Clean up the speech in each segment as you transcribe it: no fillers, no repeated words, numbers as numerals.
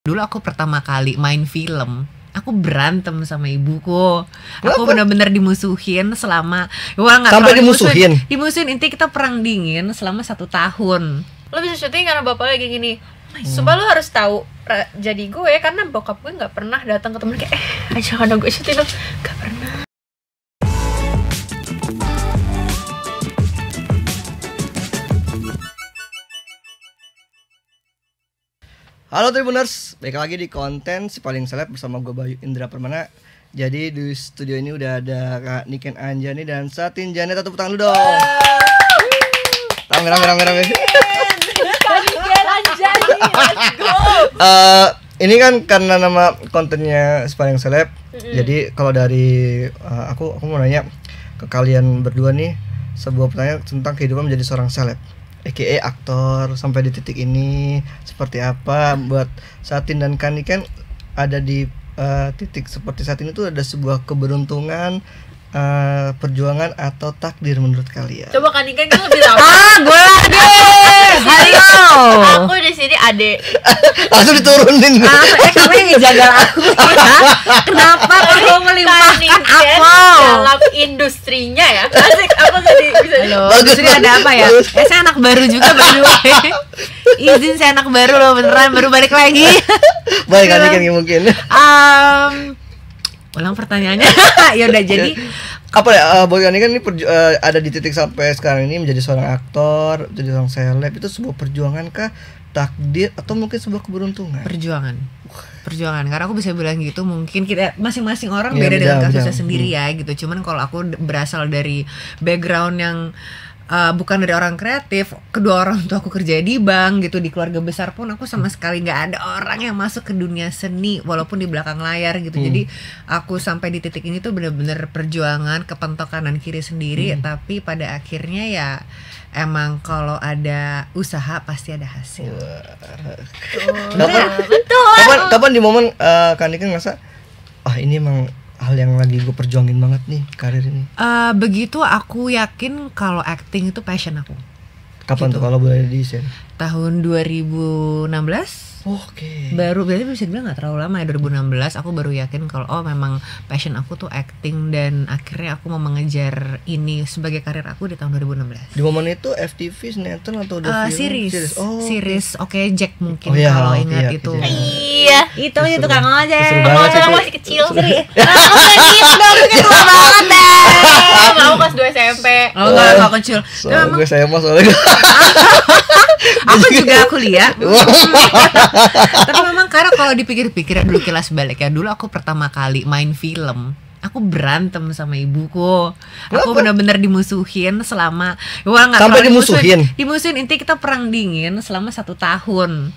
Dulu aku pertama kali main film, aku berantem sama ibuku. Aku benar-benar dimusuhin selama sampai dimusuhin. Dimusuhin, intinya kita perang dingin selama 1 tahun. Lo bisa syuting karena bapak lagi gini. Sumpah lo harus tahu jadi gue karena bokap gue nggak pernah datang ke temen kayak ajak anak gue syuting, nggak pernah. Halo Tribuners, balik lagi di konten Si Paling Seleb bersama gue Bayu Indra Permana. Jadi di studio ini udah ada Kak Niken Anjani dan Satin Janet. Tepuk tangan dulu dong. Rame. Kak Niken Anjani, let's go. Ini kan karena nama kontennya Si Paling Seleb. Jadi kalau dari aku mau nanya ke kalian berdua nih sebuah pertanyaan tentang kehidupan menjadi seorang seleb, aka aktor sampai di titik ini seperti apa. Buat Satin dan Kak Niken ada di titik seperti saat ini tuh ada sebuah keberuntungan, perjuangan atau takdir menurut kalian? Coba Kak Niken kan lebih lama. Gue lagi. Halo. Aku di sini adek. Langsung diturunin. Kamu yang ngejaga aku ya? Kenapa kamu melimpahkan aku? Dalam industrinya ya. Asik, aku tadi bisa. Halo, industri ada apa ya? Saya anak baru juga baru. Izin, saya anak baru loh, beneran baru balik lagi. Baik Kak Niken mungkin. Ulang pertanyaannya. Ya udah, jadi apa ya, Boy Kak Niken ini ada di titik sampai sekarang ini menjadi seorang aktor, menjadi seorang seleb, itu sebuah perjuangan kah, takdir, atau mungkin sebuah keberuntungan? Perjuangan, karena aku bisa bilang gitu, mungkin kita masing-masing orang beda dengan kasusnya sendiri ya gitu. Cuman kalau aku berasal dari background yang bukan dari orang kreatif, kedua orang tua aku kerja di bank gitu, di keluarga besar pun aku sama sekali nggak ada orang yang masuk ke dunia seni walaupun di belakang layar gitu. Jadi aku sampai di titik ini tuh bener-bener perjuangan, kepentok kanan kiri sendiri. Tapi pada akhirnya ya emang kalau ada usaha pasti ada hasil. Kapan di momen Kak Niken ngerasa ini emang hal yang lagi gue perjuangin banget nih karir ini? Begitu aku yakin kalau acting itu passion aku. Kapan gitu. tuh kalau boleh di-share? Tahun 2016. Oke. Baru berarti bisa dibilang nggak terlalu lama ya, 2016 aku baru yakin kalau memang passion aku tuh acting, dan akhirnya aku mau mengejar ini sebagai karir aku di tahun 2016. Di momen itu FTV sinetron atau udah film? Series. Oke, Jack mungkin kalau ingat itu. Iya. Itu Kang Ojek. Aku masih kecil. Aku tua banget deh. Mau kelas 2 SMP. Oh enggak kecil. Gue SMA soalnya. Aku juga kuliah. Tapi memang karena kalau dipikir-pikir dulu, kilas balik ya, dulu aku pertama kali main film, aku berantem sama ibuku. Aku benar-benar dimusuhin selama sampai dimusuhin. Intinya kita perang dingin selama 1 tahun.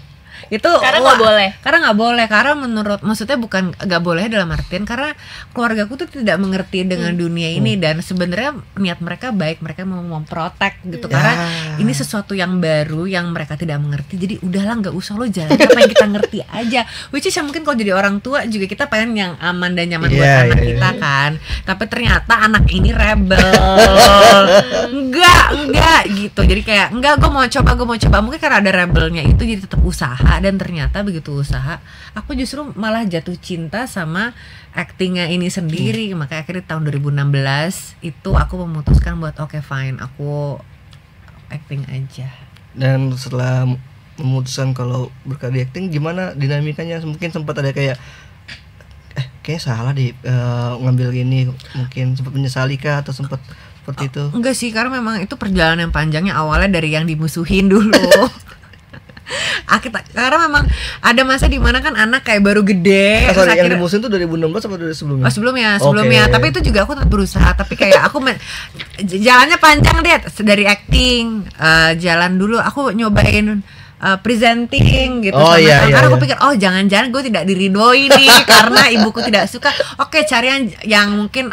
Itu karena nggak boleh karena maksudnya bukan nggak boleh dalam artian karena keluargaku tuh tidak mengerti dengan dunia ini, dan sebenarnya niat mereka baik, mereka mau memprotek gitu karena ini sesuatu yang baru yang mereka tidak mengerti. Jadi udahlah, nggak usah lo jalan apa yang kita ngerti aja, which is mungkin kalau jadi orang tua juga kita pengen yang aman dan nyaman buat anak kita kan. Tapi ternyata anak ini rebel. enggak gitu. Jadi kayak enggak, gue mau coba mungkin karena ada rebelnya itu jadi tetap usaha. Dan ternyata begitu usaha, aku justru malah jatuh cinta sama actingnya ini sendiri. Makanya akhirnya tahun 2016 itu aku memutuskan buat oke, fine, aku acting aja. Dan setelah memutuskan kalau berkarya acting, gimana dinamikanya? Mungkin sempat ada kayak kayaknya salah deh ngambil ini, mungkin sempat menyesali kah atau sempat seperti itu? Enggak sih, karena memang itu perjalanan yang panjangnya, awalnya dari yang dimusuhin dulu. Karena memang ada masa dimana kan anak kayak baru gede. Yang dimusuhin tuh 2016 atau dari sebelumnya? Sebelumnya. Tapi itu juga aku tetap berusaha. Tapi kayak aku jalannya panjang deh, dari acting, jalan dulu aku nyobain presenting gitu karena aku pikir jangan-jangan gue tidak diridoi nih karena ibuku tidak suka. Oke, cari yang mungkin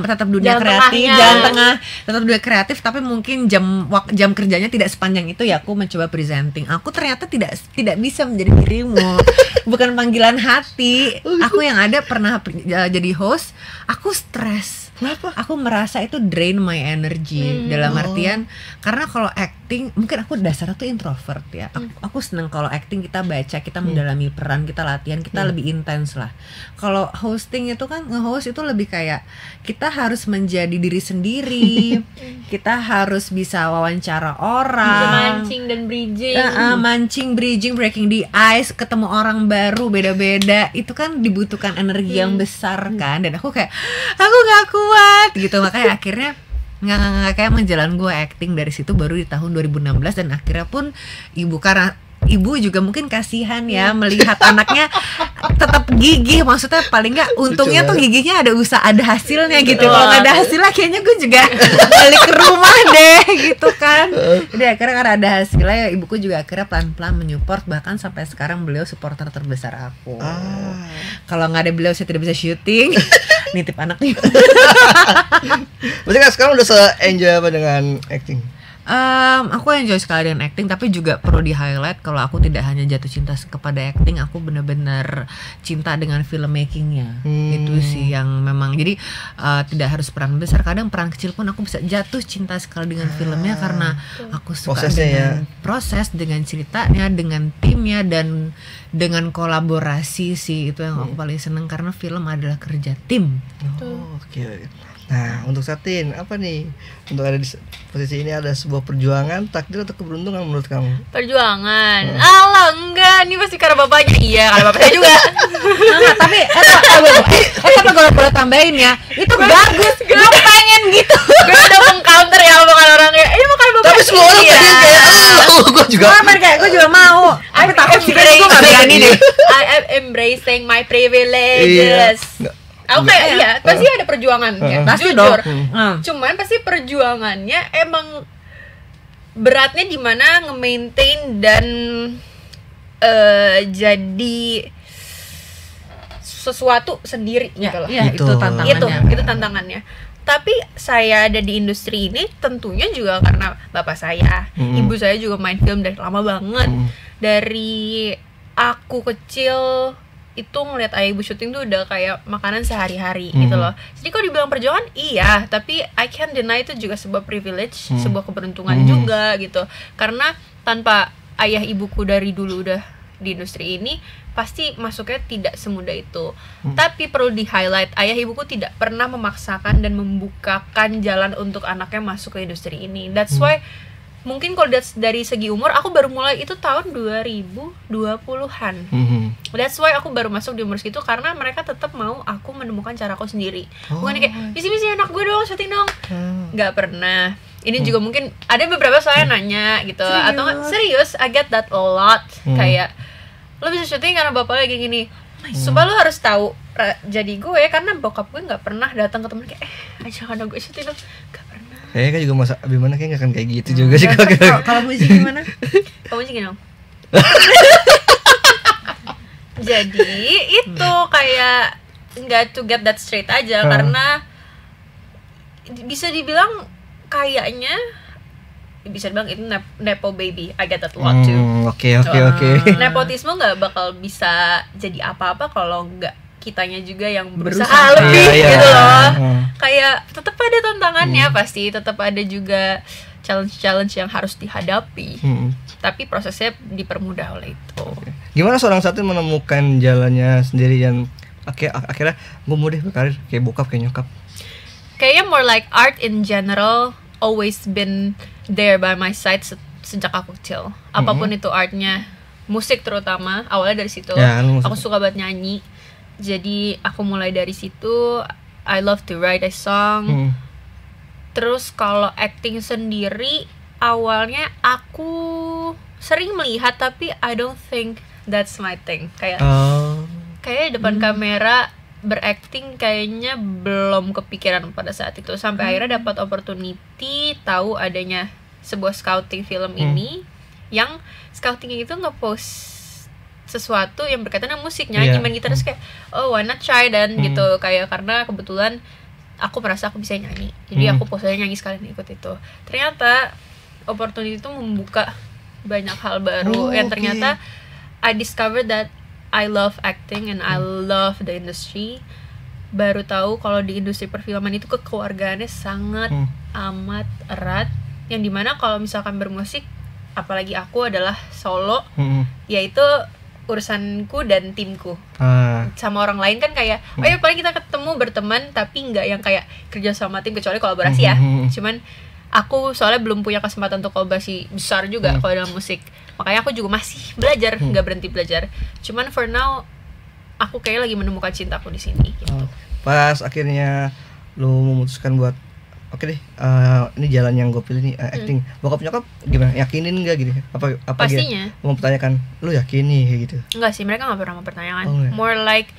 tetap dunia kreatif, jalan tengah, tetap dunia kreatif, tapi mungkin jam kerjanya tidak sepanjang itu. Ya aku mencoba presenting. Aku ternyata tidak bisa menjadi dirimu. Bukan panggilan hati. Aku yang ada pernah jadi host, aku stres. Kenapa? Aku merasa itu drain my energy. Dalam artian karena kalau acting, mungkin aku dasarnya tuh introvert ya. Aku seneng kalau acting kita baca, kita mendalami peran, kita latihan, kita lebih intens lah. Kalau hosting itu kan nge-host itu lebih kayak kita harus menjadi diri sendiri. Kita harus bisa wawancara orang, bisa mancing dan bridging. Mancing, bridging, breaking the ice, ketemu orang baru beda-beda. Itu kan dibutuhkan energi yang besar kan. Dan aku kayak aku nggak kuat gitu, makanya akhirnya nggak kayak menjalan gue acting dari situ baru di tahun 2016. Dan akhirnya pun karena ibu juga mungkin kasihan ya melihat anaknya tetap gigih, maksudnya paling nggak untungnya tuh gigihnya ada ada hasilnya gitu. Kalau nggak ada hasilnya kayaknya gue juga balik ke rumah deh gitu kan. Jadi akhirnya karena ada hasilnya ya ibuku juga akhirnya pelan-pelan menyupport, bahkan sampai sekarang beliau supporter terbesar aku. Kalau nggak ada beliau saya tidak bisa syuting. Nitip anak nih. Berarti kan sekarang udah se-enjoy apa dengan acting? Aku enjoy sekali dengan acting, tapi juga perlu di highlight kalau aku tidak hanya jatuh cinta kepada acting, aku benar-benar cinta dengan filmmakingnya. Itu sih yang memang jadi tidak harus peran besar, kadang peran kecil pun aku bisa jatuh cinta sekali dengan filmnya karena aku suka dengan proses, dengan ceritanya, dengan timnya, dan dengan kolaborasi sih. Itu yang aku paling seneng karena film adalah kerja tim. Oke. Nah, untuk Satin, apa nih? Untuk ada di posisi ini ada sebuah perjuangan, takdir atau keberuntungan menurut kamu? Perjuangan. Alah, enggak, ini pasti karena bapaknya. Iya, karena bapaknya juga. Nah, tapi apa gue boleh tambahin ya? Itu bagus. Gue pengen gitu. Gue udah meng-counter ya omongan orangnya. Ini makan bapak. Tapi semua orang pengen kayak gue juga. Gue juga mau. Tapi takut sih gue gak berani deh. I am embracing my privileges. Aku kayak pasti ada perjuangan ya, pasti jujur. Dong. Cuman pasti perjuangannya emang beratnya di mana nge-maintain dan jadi sesuatu sendiri gitu loh. Iya, itu tantangannya. Itu tantangannya. Tapi saya ada di industri ini tentunya juga karena bapak saya, ibu saya juga main film dari lama banget. Dari aku kecil itu ngeliat ayah ibu syuting tuh udah kayak makanan sehari-hari gitu loh. Jadi kalau dibilang perjuangan iya, tapi I can't deny itu juga sebuah privilege, sebuah keberuntungan juga gitu. Karena tanpa ayah ibuku dari dulu udah di industri ini, pasti masuknya tidak semudah itu. Tapi perlu di-highlight, ayah ibuku tidak pernah memaksakan dan membukakan jalan untuk anaknya masuk ke industri ini. That's why mungkin kalau dari segi umur aku baru mulai itu tahun 2020-an. That's why aku baru masuk di umur segitu karena mereka tetap mau aku menemukan caraku sendiri. Bukan kayak misi anak gue dong, syuting dong. Nggak pernah. Ini juga mungkin ada beberapa saya nanya gitu. Serius? Atau serius, I get that a lot. Kayak lo bisa syuting karena bapak lagi gini. Sumpah lo harus tahu jadi gue karena bokap gue nggak pernah datang ke temen kayak ajak anak gue syuting dong. Nggak pernah. Kayaknya kan juga masa Abimana kayak nggak akan kayak gitu juga sih. Kalau musik gimana? Kamu sih dong. Jadi itu kayak nggak to get that straight aja karena bisa dibilang kayaknya bisa dibilang itu nepo baby. I get that a lot too. Oke. Nepotisme nggak bakal bisa jadi apa-apa kalau nggak kitanya juga yang berusaha lebih gitu loh. Kayak tetap ada tantangannya pasti, tetap ada juga challenge yang harus dihadapi. Tapi prosesnya dipermudah oleh itu. Gimana seorang Satin menemukan jalannya sendiri dan akhirnya gue mau deh berkarir kayak bokap kayak nyokap? Kayaknya more like art in general always been there by my side sejak aku kecil. Apapun itu artnya, musik terutama awalnya dari situ. Aku suka banget nyanyi. Jadi aku mulai dari situ. I love to write a song. Terus kalau acting sendiri awalnya aku sering melihat tapi I don't think that's my thing. Kayak depan kamera berakting kayaknya belum kepikiran pada saat itu. Sampai akhirnya dapat opportunity, tahu adanya sebuah scouting film ini yang scouting itu nge-post sesuatu yang berkaitan dengan musik, nyanyi, main gitar. Terus kayak why not try dan gitu, kayak karena kebetulan aku merasa aku bisa nyanyi, jadi aku posenya nyanyi sekalian ikut itu. Ternyata opportunity itu membuka banyak hal baru yang ternyata I discovered that I love acting and I love the industry. Baru tahu kalau di industri perfilman itu kekeluargaannya sangat amat erat yang dimana kalau misalkan bermusik, apalagi aku adalah solo, yaitu urusanku dan timku. Sama orang lain kan kayak oh ya paling kita ketemu berteman, tapi nggak yang kayak kerja sama tim, kecuali kolaborasi ya. Cuman aku soalnya belum punya kesempatan untuk kolaborasi besar juga kalau dalam musik, makanya aku juga masih belajar, nggak berhenti belajar. Cuman for now aku kayak lagi menemukan cintaku di sini gitu. Pas akhirnya lu memutuskan buat oke deh, ini jalan yang gue pilih nih, acting. Bokap nyokap gimana? Yakinin nggak gitu? Apa pastinya dia mau mempertanyakan lu yakin nih kayak gitu? Enggak sih, mereka nggak pernah mempertanyakan. More like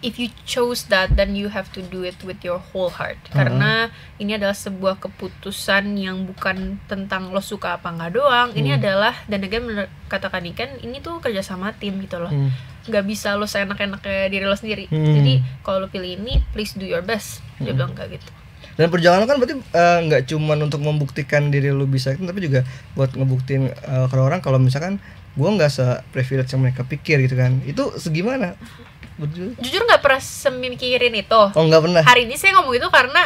if you chose that, then you have to do it with your whole heart. Karena ini adalah sebuah keputusan yang bukan tentang lo suka apa nggak doang. Ini adalah, dan again katakan ikan, ini tuh kerja sama tim gitu loh. Nggak bisa lo seenak-enaknya diri lo sendiri. Jadi kalau lo pilih ini, please do your best. Dia bilang kayak gitu. Dan perjalanan kan berarti nggak cuman untuk membuktikan diri lu bisa acting, tapi juga buat ngebuktiin ke orang kalau misalkan gue nggak se-privilege yang mereka pikir gitu kan. Itu segimana? Jujur nggak pernah semikirin itu. Oh, nggak pernah. Hari ini saya ngomong itu karena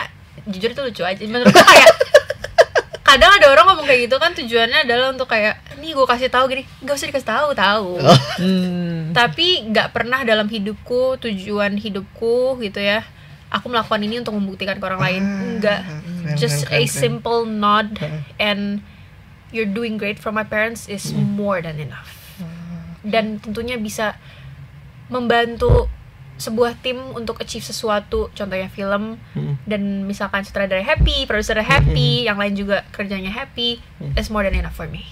jujur itu lucu aja. Menurut gue kayak kadang ada orang ngomong kayak gitu kan tujuannya adalah untuk kayak nih gue kasih tahu gini, nggak usah dikasih tahu. Tapi nggak pernah dalam hidupku, tujuan hidupku gitu ya, aku melakukan ini untuk membuktikan ke orang lain. Enggak, just a simple nod and you're doing great from my parents is more than enough. Dan tentunya bisa membantu sebuah tim untuk achieve sesuatu, contohnya film, dan misalkan sutradara happy, produser happy, yang lain juga kerjanya happy, is more than enough for me.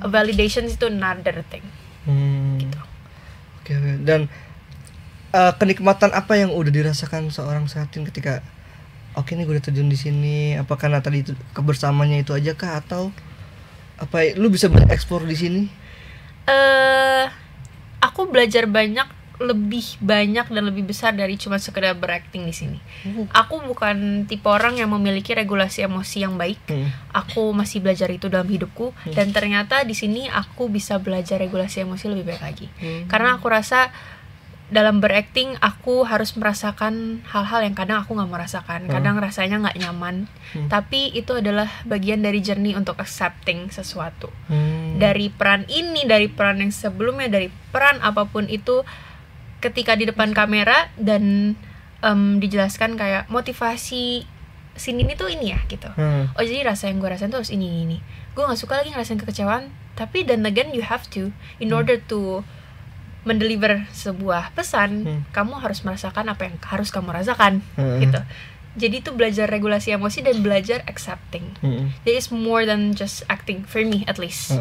A validation itu another thing. Gitu. Oke. Dan kenikmatan apa yang udah dirasakan seorang Satin ketika oke nih gue udah terjun di sini? Apa karena tadi itu kebersamanya itu aja kah, atau apa lu bisa bereksplor di sini? Aku belajar lebih banyak dan lebih besar dari cuma sekedar berakting di sini. Aku bukan tipe orang yang memiliki regulasi emosi yang baik. Aku masih belajar itu dalam hidupku, dan ternyata di sini aku bisa belajar regulasi emosi lebih baik lagi. Karena aku rasa dalam berakting aku harus merasakan hal-hal yang kadang aku nggak mau rasakan, kadang rasanya nggak nyaman, tapi itu adalah bagian dari journey untuk accepting sesuatu. Dari peran ini, dari peran yang sebelumnya, dari peran apapun itu, ketika di depan kamera dan dijelaskan kayak motivasi scene ini tuh ini ya gitu. Oh jadi rasa yang gue rasain tuh harus ini. Gue nggak suka lagi ngerasain kekecewaan, tapi then again you have to, in order to mendeliver sebuah pesan, kamu harus merasakan apa yang harus kamu rasakan, gitu. Jadi itu belajar regulasi emosi dan belajar accepting. Jadi it's more than just acting for me at least.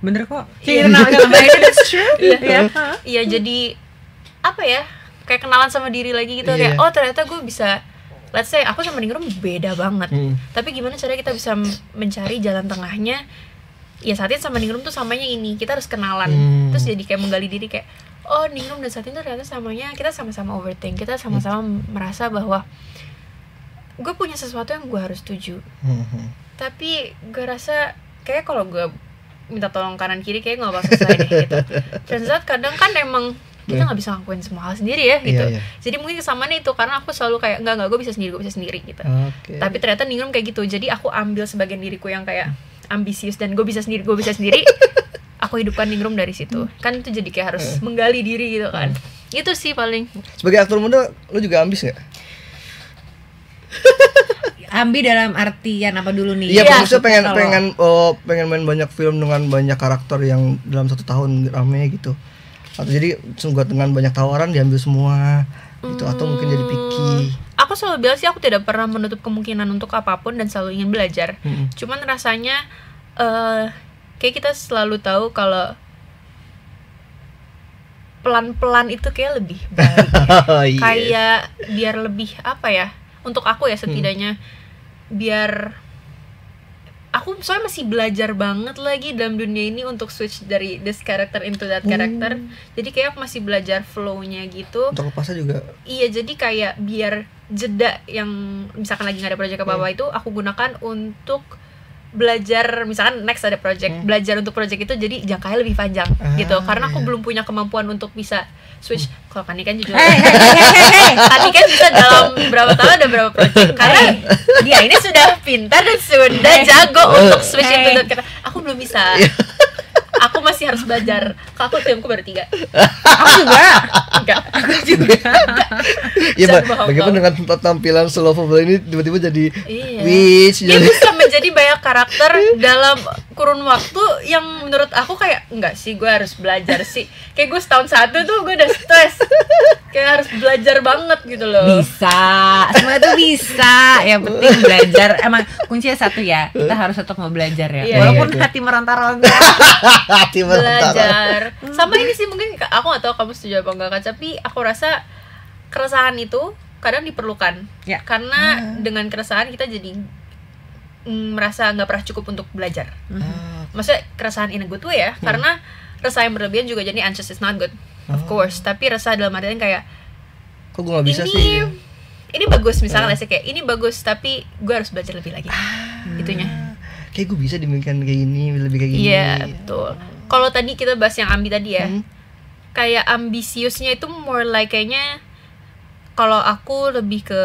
Bener kok. Iya, that's true. Iya, jadi apa ya? Kayak kenalan sama diri lagi gitu, kayak oh ternyata gue bisa, let's say aku sama Ningrum beda banget. Tapi gimana caranya kita bisa mencari jalan tengahnya? Ya Satin sama Ningrum tuh samanya ini, kita harus kenalan. Terus jadi kayak menggali diri kayak oh Ningrum dan Satin tuh ternyata samanya kita sama-sama overthink, kita sama-sama merasa bahwa gue punya sesuatu yang gue harus tuju. Tapi gue rasa kayak kalau gue minta tolong kanan kiri kayak nggak bakal selesai deh gitu. Dan saat kadang kan emang kita nggak bisa ngelakuin semua hal sendiri ya gitu. Jadi mungkin kesamaannya itu karena aku selalu kayak nggak gue bisa sendiri gitu. Tapi ternyata Ningrum kayak gitu, jadi aku ambil sebagian diriku yang kayak ambisius dan gue bisa sendiri aku hidupkan Ningrum dari situ. Kan itu jadi kayak harus menggali diri gitu kan. Itu sih paling. Sebagai aktor muda lu juga ambis nggak? Ambi dalam artian apa dulu nih? Iya, maksudnya pengen main banyak film dengan banyak karakter yang dalam 1 tahun rame gitu. Atau jadi dengan banyak tawaran diambil semua gitu, atau mungkin jadi picky. Aku selalu bilang sih aku tidak pernah menutup kemungkinan untuk apapun dan selalu ingin belajar. Cuman rasanya kayak kita selalu tahu kalau pelan-pelan itu kayak lebih baik. Kayak biar lebih apa ya? Untuk aku ya setidaknya biar aku soalnya masih belajar banget lagi dalam dunia ini untuk switch dari this character into that character. Jadi kayak aku masih belajar flow-nya gitu. Untuk lepasnya juga. Iya, jadi kayak biar jeda yang misalkan lagi gak ada proyek apa-apa itu aku gunakan untuk belajar, misalkan next ada project, belajar untuk project itu jadi jangkanya lebih panjang gitu, karena aku belum punya kemampuan untuk bisa switch. Kalau Kani kan jujur, Kani kan bisa dalam berapa tahun ada berapa project, karena dia ini sudah pintar dan sudah jago untuk switch itu, dan aku belum bisa. Aku masih harus belajar. Aku timku baru 3. Aku juga. Enggak. Aku juga. Iya, bagaimana dengan tampilan Lovable ini tiba-tiba jadi witch, dia bisa menjadi banyak karakter dalam kurun waktu yang menurut aku kayak enggak sih, gue harus belajar sih. Kayak gue setahun satu tuh gue udah stres. Kayak harus belajar banget gitu loh. Bisa, semua itu bisa. Yang penting belajar. Emang kuncinya satu ya, kita harus tetap mau belajar ya. Walaupun hati meronta-ronta. Hati belajar. Sama ini sih, mungkin aku gak tahu kamu setuju apa enggak, tapi aku rasa keresahan itu kadang diperlukan ya. Karena dengan keresahan kita jadi merasa nggak pernah cukup untuk belajar. Maksudnya keresahan in a good way ya, karena resah yang berlebihan juga jadi anxious is not good, of course. Tapi resah dalam artian kayak, kok gue nggak bisa sih? Ini bagus, misalnya kayak ini bagus, tapi gue harus belajar lebih lagi. Itunya. Kayak gue bisa demikian kayak gini, lebih kayak gini. Iya, betul. Kalau tadi kita bahas yang ambi tadi ya, kayak ambisiusnya itu more like kayaknya, kalau aku lebih ke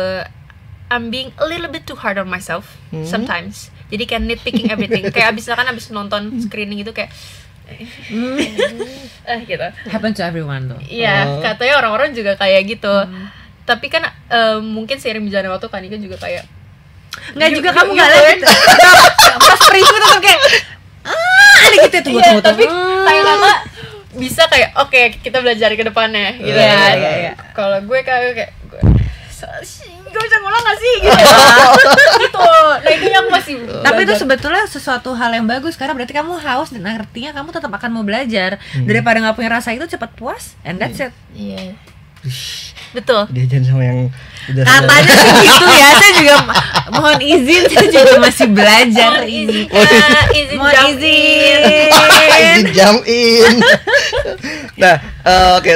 I'm being a little bit too hard on myself sometimes. Jadi kayak nitpicking everything. Kayak abis nonton screening itu kayak gitu. Happen to everyone tuh. Iya, katanya orang-orang juga kayak gitu. Tapi kan mungkin seiring berjalannya waktu Kanika juga kayak nggak juga kamu nggak lihat pas perisu tetap kayak ada gitu ya, tunggu. Tapi kayak lama bisa kayak oke, kita belajar ke depannya gitu ya. Kalau gue kayak gue bisa ngulang gak sih gitu. Gitu. Nah itu yang masih tapi itu sebetulnya sesuatu hal yang bagus, karena berarti kamu haus dan artinya kamu tetap akan mau belajar. Daripada nggak punya rasa itu, cepat puas and that's it. Iya. Betul. Diajarin sama yang udah katanya sih gitu ya. Saya juga mohon izin, saya juga masih belajar ini. Mohon izin. Izin jam in. Nah, oke.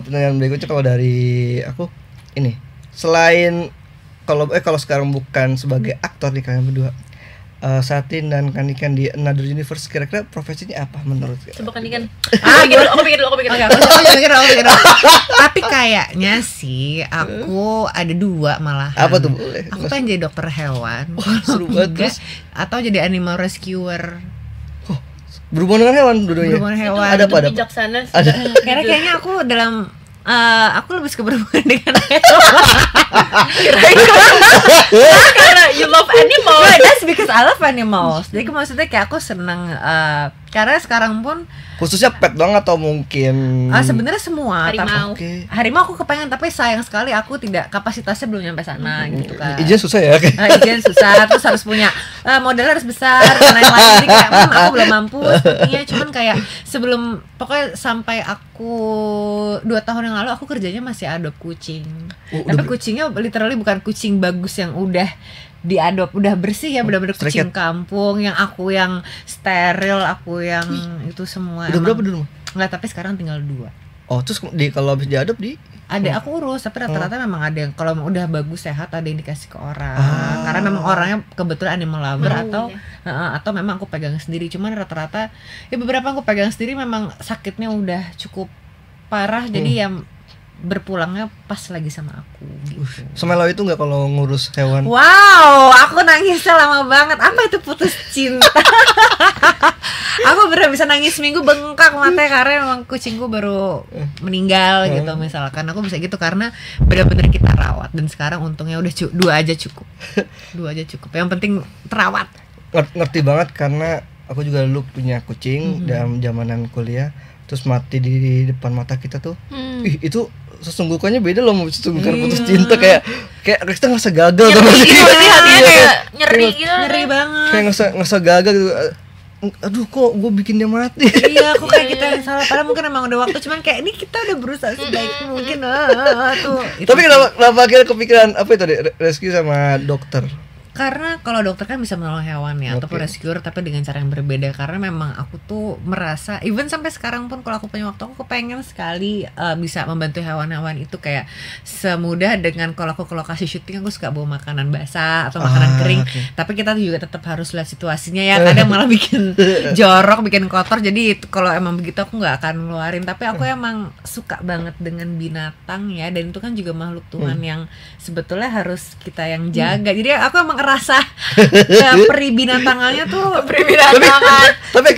Pertanyaan berikutnya kalau dari aku ini, selain kalau sekarang bukan sebagai aktor nih kalian berdua, Satin dan Kanikan di Another Universe, kira-kira profesinya apa menurut kalian? Coba Kanikan. Aku pikir dulu. Tapi kayaknya sih aku ada 2 malahan. Apa tuh, boleh? Aku pengen jadi dokter hewan. Seru banget. Atau jadi animal rescuer. Berhubungan dengan hewan dua-duanya. Berhubungan hewan. Ada apa? Bijaksana. Ada. Karena kayaknya aku dalam aku lebih suka berhubungan dengan hewan. Karena you love animals. That's because I love animals. Jadi maksudnya kayak aku senang karena sekarang pun khususnya pet doang atau mungkin sebenarnya semua. Harimau. Harimau aku kepengen, tapi sayang sekali aku tidak, kapasitasnya belum nyampe sana gitu kan. Izin susah ya. Izin susah, terus harus punya modal harus besar dan lain-lain. Jadi kayak aku belum mampu sepertinya. Cuman kayak sebelum, pokoknya sampai aku 2 tahun yang lalu aku kerjanya masih adopt kucing. Tapi kucingnya literally bukan kucing bagus yang udah diadop, udah bersih ya, benar-benar kucing kampung yang aku yang steril, aku yang itu semua. Udah berapa dulu? Enggak, tapi sekarang tinggal 2. Oh, terus kalau habis diadop ada aku urus, tapi rata-rata memang ada yang kalau udah bagus sehat ada yang dikasih ke orang. Karena memang orangnya kebetulan animal lover atau memang aku pegang sendiri. Cuman rata-rata ya beberapa aku pegang sendiri memang sakitnya udah cukup parah, jadi yang berpulangnya pas lagi sama aku gitu. Semelo itu nggak kalau ngurus hewan? Wow, aku nangisnya lama banget. Apa itu putus cinta? Aku bener bisa nangis seminggu bengkak matanya karena memang kucingku baru meninggal gitu misalkan. Aku bisa gitu karena benar-benar kita rawat, dan sekarang untungnya udah 2 aja cukup. 2 aja cukup. Yang penting terawat. Ngerti banget karena aku juga dulu punya kucing dalam zamanan kuliah, terus mati di depan mata kita tuh. Itu sesungguhnya beda loh, sesungguhnya putus cinta, kayak kita ngerasa gagal sama dia. Hatinya kayak nyeri gitu. Nyeri banget. Kayak ngerasa gagal gitu. Aduh, kok gue bikin dia mati. Iya, aku kayak kita yang salah. Padahal mungkin emang udah waktu, cuman kayak ini kita udah berusaha sebaik mungkin tuh. Tapi kenapa akhirnya kepikiran apa itu deh, rescue sama dokter? Karena kalau dokter kan bisa menolong hewan ya, ataupun rescuer, tapi dengan cara yang berbeda. Karena memang aku tuh merasa, even sampai sekarang pun kalau aku punya waktu, aku kepengen sekali bisa membantu hewan-hewan itu. Kayak semudah dengan kalau aku ke lokasi syuting, aku suka bawa makanan basah atau makanan kering. Tapi kita juga tetap harus lihat situasinya ya. Kadang malah bikin jorok, bikin kotor. Jadi kalau emang begitu aku nggak akan ngeluarin. Tapi aku emang suka banget dengan binatang ya, dan itu kan juga makhluk Tuhan yang sebetulnya harus kita yang jaga. Jadi aku emang ngerasa peri binatangannya tuh tapi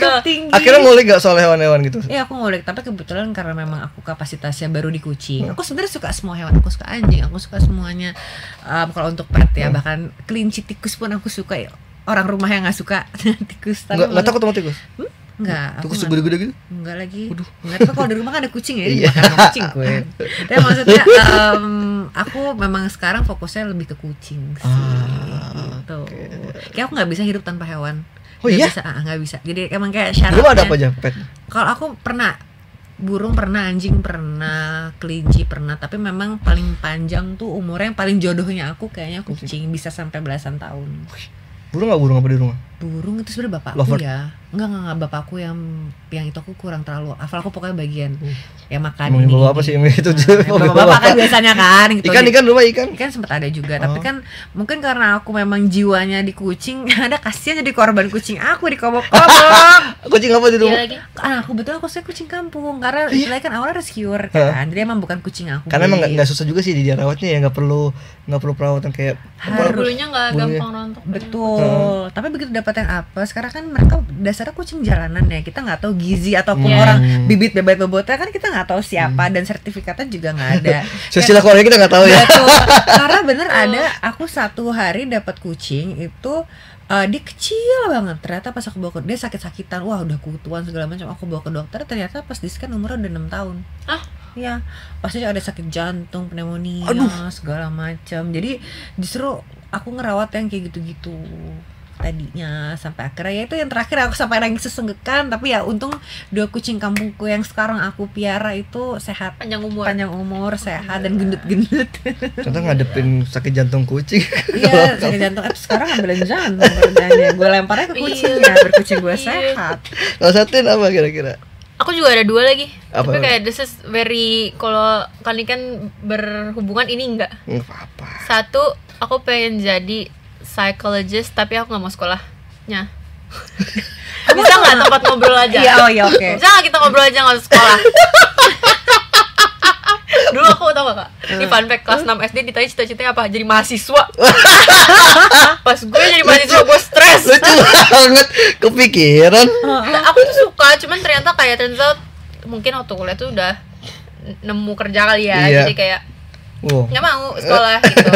akhirnya ngulik gak soal hewan-hewan gitu? Iya, aku ngulik, tapi kebetulan karena memang aku kapasitasnya baru di kucing. Aku sebenarnya suka semua hewan, aku suka anjing, aku suka semuanya. Kalau untuk pet ya, bahkan kelinci, tikus pun aku suka ya. Orang rumah yang nggak suka tikus. Nggak takut sama tikus? Enggak, tikus gede-gede gitu? Enggak lagi. Enggak, tapi kalau di rumah kan ada kucing ya, dimakan sama kucing gue. Tapi maksudnya aku memang sekarang fokusnya lebih ke kucing sih. Gitu. Kayak aku nggak bisa hidup tanpa hewan. Oh iya? Nggak bisa. Jadi emang kayak syaratnya. Dulu ada apa aja pet? Kalau aku pernah burung, pernah anjing, pernah kelinci, pernah. Tapi memang paling panjang tuh umurnya, yang paling jodohnya aku kayaknya kucing, bisa sampai belasan tahun. Burung apa di rumah? Burung itu sebenarnya bapakku. Lover. Ya enggak bapakku yang itu aku kurang terlalu hafal. Aku pokoknya bagian ya makan ini. Bawa apa sih yang itu? Bapak kan biasanya kan gitu. Ikan rumah ikan sempat ada juga. Tapi kan mungkin karena aku memang jiwanya di kucing, ada kasihan jadi korban kucing aku dikobok-kobok. Kucing apa di rumah? Aku betul aku suka kucing kampung karena istilahnya kan awalnya rescuer kan. Jadi emang bukan kucing aku. Karena emang nggak susah juga sih dia rawatnya ya, nggak perlu perawatan kayak bulunya nggak gampang rontok. Betul. Tapi begitu dapat yang apa, sekarang kan mereka dasarnya kucing jalanan ya, kita nggak tahu gizi ataupun orang bibit bebot-bebotnya kan kita nggak tahu siapa, dan sertifikatnya juga nggak ada. Sosial keluarga kita nggak tahu ya. Betul. Karena bener ada, aku satu hari dapat kucing itu dia kecil banget. Ternyata pas aku bawa ke dia sakit-sakitan, wah udah kutuan segala macam. Aku bawa ke dokter, ternyata pas di scan umurnya udah 6 tahun. Iya, pasti ada sakit jantung, pneumonia, segala macam. Jadi justru aku ngerawat yang kayak gitu-gitu tadinya, sampai akhirnya ya itu yang terakhir aku sampai nangis sesenggekan. Tapi ya untung 2 kucing kampungku yang sekarang aku piara itu sehat, panjang umur, sehat dan gendut-gendut. Contoh ngadepin sakit jantung kucing. Iya, sakit jantung. Sekarang ngambilin jantung kerjanya. Gue lemparnya ke kucingnya biar kucing gue sehat. Kalau satuin apa kira-kira? Aku juga ada 2 lagi. Apa? Tapi kayak this is very, kalau kalian kan berhubungan, ini enggak. Apa-apa. Satu, aku pengen jadi psychologist tapi aku nggak mau sekolahnya. Bisa nggak tempat ngobrol aja? Iya, oke. Bisa nggak kita ngobrol aja nggak usah sekolah? Dulu aku tau gak kak, ini fun fact, kelas 6 SD ditanya cita-citanya apa? Jadi mahasiswa. Pas gue jadi mahasiswa gue stres. Lucu banget, kepikiran. Aku tuh suka, cuman ternyata kayak turns out mungkin waktu kuliah tuh udah nemu kerja kali ya. Jadi kayak nggak mau sekolah gitu,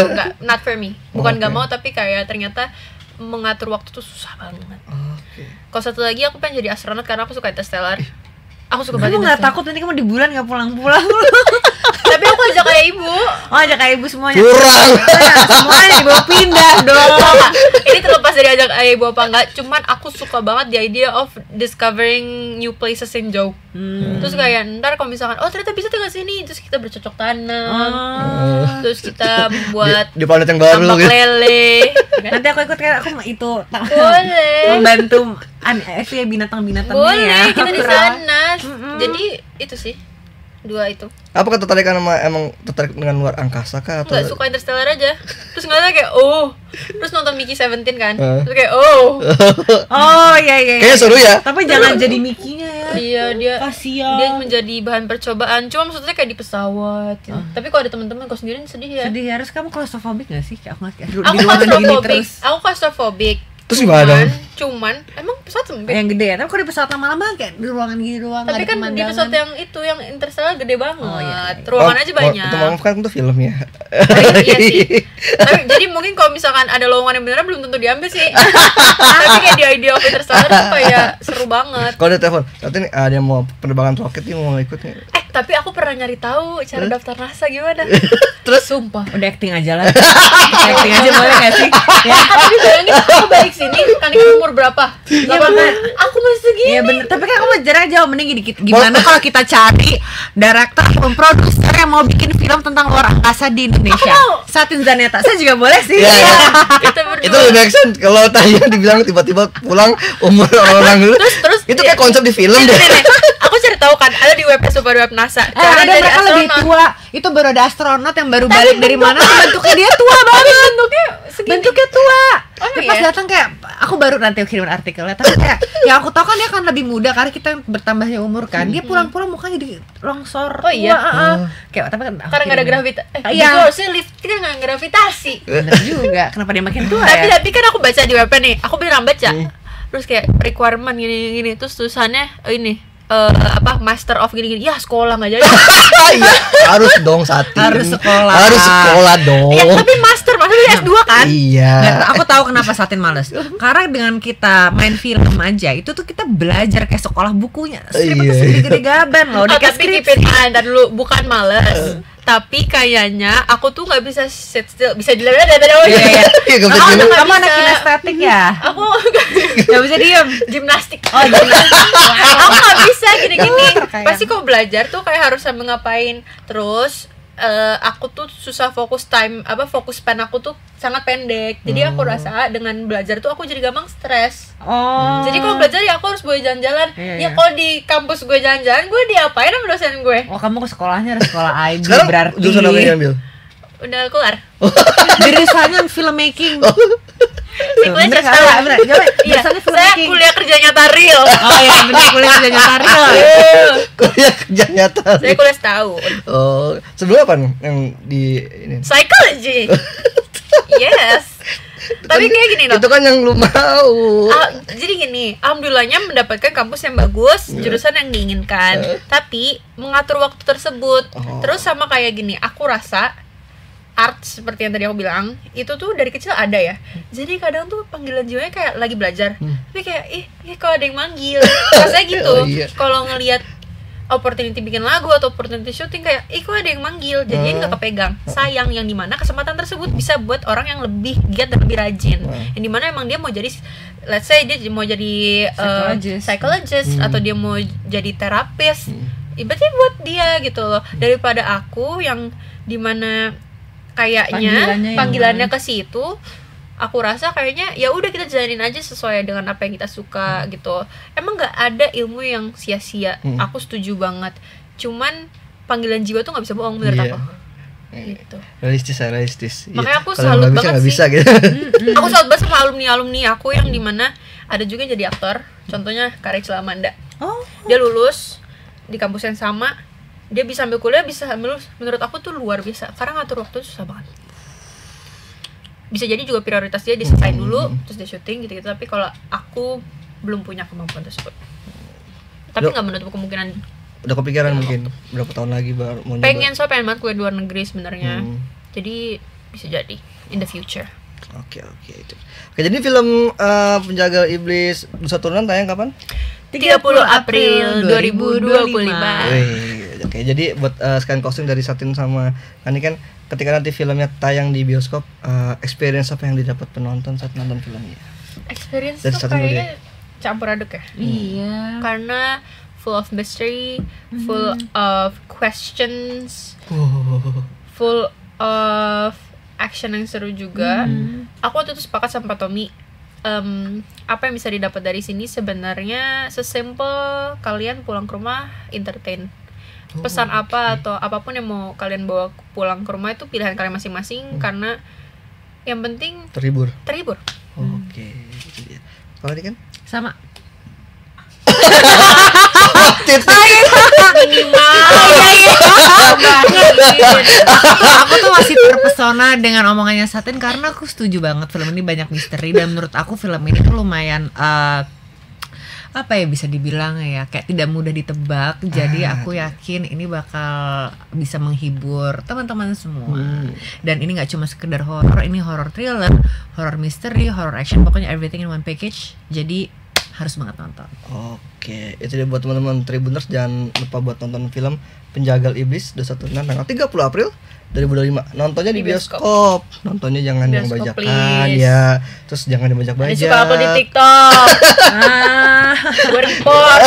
not for me. Bukan nggak mau, tapi kayak ternyata mengatur waktu tuh susah banget. Kalau satu lagi aku pengen jadi astronot karena aku suka Interstellar. Aku suka banget. Kamu nggak takut nanti kamu di bulan nggak pulang-pulang? Tapi aku ajak kayak ibu. Ajak kayak ibu semuanya. Kurang. Semuanya dibawa pindah dong. Ini terlepas dari ajak ayah ibu apa enggak, cuman aku suka banget the idea of discovering new places yang jauh. Terus kayak ntar kalau misalkan ternyata bisa tinggal sini, terus kita bercocok tanam, terus kita buat di planet yang baru tambak lele. Nanti aku ikut, kayak aku itu boleh membantu binatang-binatangnya. Boleh, kita di sana. Jadi itu sih 2 itu. Apa ketertarikan sama, emang tertarik dengan luar angkasa kah atau? Nggak, suka Interstellar aja. Terus ngeliatnya kayak terus nonton Mickey 17 kan. Terus kayak iya. Kayaknya seru ya. Tapi jangan jadi Mickey-nya ya. Iya, dia kasihan. Dia menjadi bahan percobaan. Cuma maksudnya kayak di pesawat. Tapi kalau ada teman-teman, kau sendiri sedih ya. Sedih ya. Harus kamu claustrophobic nggak sih? Aku claustrophobic. Terus gimana? Cuman emang pesawat sempit. Yang gede ya. Tapi kalau di pesawat lama-lama kayak di ruangan gini doang. Tapi kan di pesawat yang itu, yang Interstellar gede banget. Iya. Ruangan aja banyak. Itu maaf kan itu film ya. Iya sih. Tapi jadi mungkin kalau misalkan ada lowongan yang beneran belum tentu diambil sih. Tapi kayak di idea of Interstellar tuh kayak seru banget. Kalau ada telepon, nanti nih ada yang mau penerbangan roket nih, mau ikut nih. Tapi aku pernah nyari tahu cara daftar NASA gimana. Terus Sumpah. Udah acting aja lah. Acting aja boleh gak sih? Ya, tapi bayangin aku balik sini kan umur berapa? Iya bener. Aku masih segini. Iya bener. Tapi kan kamu jarang jauh mending gimana kalau kita cari director atau produser yang mau bikin film tentang luar angkasa di Indonesia. Satin Zaneta. Saya juga boleh sih. Iya, iya. Kita berdua. Itu lebih make sense kalau Tayang dibilang tiba-tiba pulang umur orang dulu. Terus itu kayak konsep di film deh. Aku cari tahu kan ada di web super web NASA. Ada jadi mereka lebih tua. Itu baru ada astronot yang baru balik dari mana bentuknya dia tua banget. Bentuknya tua. Tapi pas datang kayak aku baru nanti kirim artikelnya. Tapi kayak yang aku tahu kan dia akan lebih muda karena kita bertambahnya umur kan. Dia pulang-pulang mukanya jadi longsor. Oh iya. Kayak tapi kan Karena nggak ada gravitasi. Iya. Itu harusnya lift kita nggak gravitasi. Bener juga. Kenapa dia makin tua ya? Tapi kan aku baca di webnya nih. Aku beneran baca. Terus kayak requirement gini. Terus tulisannya ini master of gini-gini. Ya sekolah nggak jadi. Iya, harus dong Satin. Harus sekolah. Harus sekolah dong. Ya, tapi master S2 kan? Iya. Nah, aku tahu kenapa Satin males. Karena dengan kita main film aja itu tuh kita belajar kayak sekolah bukunya. Skrip itu segede-gede gaban loh. Tapi keep in mind dulu bukan males. Tapi kayaknya aku tuh nggak bisa sit still, bisa dilihat dari Iya, kamu anak kinestetik ya? Aku nggak bisa diem. gimnastik. Oh, gimnastik. Aku nggak bisa gini-gini. Pasti kok belajar tuh kayak harus sambil ngapain. Terus aku tuh susah fokus fokus span aku tuh sangat pendek. Jadi aku rasa dengan belajar tuh aku jadi gampang stres. Oh. Jadi kalau belajar ya aku harus gue jalan-jalan. Iya. Kalau di kampus gue jalan-jalan, gue diapain sama dosen gue? Oh, kamu ke sekolahnya harus sekolah IB Sekarang berarti. jurusan apa yang ambil? Udah keluar. Jurusannya filmmaking. Kuliah Bener setahun. salah, bener. Coba Iya, jurusannya saya filmmaking. kuliah kerja nyata real. Oh iya, bener kuliah kerja nyata real. Kuliah kerja nyata. Saya kuliah setahun. Oh, sebelum apa yang di ini? Psychology. Yes. Tapi kayak gini loh. Itu kan yang lu mau. Jadi gini, alhamdulillahnya mendapatkan kampus yang bagus, jurusan yang diinginkan. Tapi mengatur waktu tersebut. Terus sama kayak gini, aku rasa art seperti yang tadi aku bilang, itu tuh dari kecil ada ya. Jadi kadang tuh panggilan jiwanya kayak lagi belajar. Tapi kayak kalau ada yang manggil. Rasanya gitu. Oh, iya. Kalau ngelihat opportunity bikin lagu atau opportunity syuting kayak kok ada yang manggil, jadi nggak kepegang. Sayang yang dimana kesempatan tersebut bisa buat orang yang lebih giat dan lebih rajin, yang dimana emang dia mau jadi, let's say dia mau jadi psychologist atau dia mau jadi terapis, ibaratnya buat dia gitu loh, daripada aku yang dimana kayaknya panggilannya ke situ. Aku rasa kayaknya ya udah kita jalanin aja sesuai dengan apa yang kita suka gitu. Emang nggak ada ilmu yang sia-sia. Aku setuju banget. Cuman panggilan jiwa tuh nggak bisa bohong menurut aku. Gitu. Realistis. Makanya aku Kalau salut nggak banget bisa, sih. gitu. Aku salut banget sama alumni aku yang dimana ada juga yang jadi aktor. Contohnya Karya Celamanda. Dia lulus di kampus yang sama. Dia bisa ambil kuliah, bisa ambil lulus. Menurut aku tuh luar biasa. Karena ngatur waktu susah banget. Bisa jadi juga prioritas dia diselesain dulu terus dia syuting gitu-gitu, tapi kalau aku belum punya kemampuan tersebut. Tapi nggak menutup kemungkinan. Udah kepikiran mungkin berapa tahun lagi baru mau nyoba? Pengen banget kuliah di luar negeri sebenarnya. Jadi bisa jadi in the future. Oke itu. Oke, jadi film Penjaga Iblis Nusa Turunan tayang kapan? 30 April 2025. Oke, jadi buat sekalian costing dari Satin sama Ani kan, ketika nanti filmnya tayang di bioskop, experience apa yang didapat penonton saat nonton filmnya? Experience dari tuh kayaknya campur aduk ya. Iya. Karena full of mystery, full of questions, full of action yang seru juga. Aku waktu itu sepakat sama Tommy. Apa yang bisa didapat dari sini sebenarnya sesimpel kalian pulang ke rumah entertain. Pesan apa atau apapun yang mau kalian bawa pulang ke rumah itu pilihan kalian masing-masing, karena yang penting terhibur. Oke, itu dia. Kalau ini kan Sama. Aku tuh masih terpesona dengan omongannya Satin karena aku setuju banget film ini banyak misteri, dan menurut aku film ini tuh lumayan apa ya, bisa dibilang ya kayak tidak mudah ditebak. Jadi aku yakin ini bakal bisa menghibur teman-teman semua. Dan ini nggak cuma sekedar horor, ini horror thriller, horror misteri, horror action, pokoknya everything in one package. Jadi harus banget nonton. Oke, itu dia buat teman-teman Tribuners, jangan lupa buat nonton film Penjagal Iblis Dosa Turunan tanggal 30 April 2025. Nontonnya di bioskop. Nontonnya jangan yang bajakan ya. Terus jangan dibajak-bajak. Suka upload di TikTok. Gue report.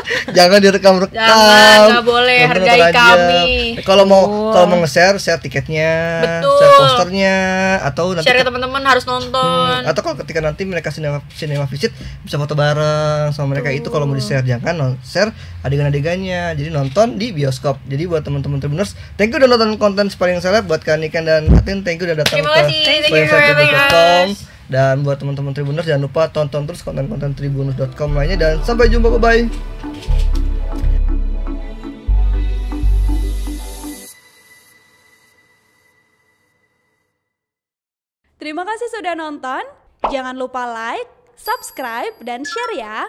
Jangan direkam-rekam. Jangan, nggak boleh, hargai kami. Kalau mau nge-share, share tiketnya, share posternya, atau nanti share ke teman-teman harus nonton. Atau kalau ketika nanti mereka cinema visit bisa foto bareng sama mereka. Itu kalau mau di-share, jangan share adegan-adegannya. Jadi nonton di bioskop. Jadi buat teman-teman Tribuners, thank you udah nonton konten Sparring Seleb. Buat Kak Niken dan Atin, thank you udah datang ke SparingSeleb.com. Dan buat teman-teman Tribuners, jangan lupa tonton terus konten-konten tribuners.com lainnya. Dan sampai jumpa, bye-bye. Terima kasih sudah nonton. Jangan lupa like, subscribe, dan share ya.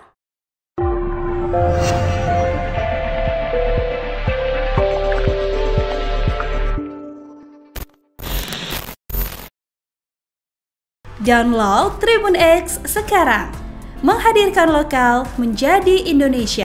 Download Tribun X sekarang. Menghadirkan lokal menjadi Indonesia.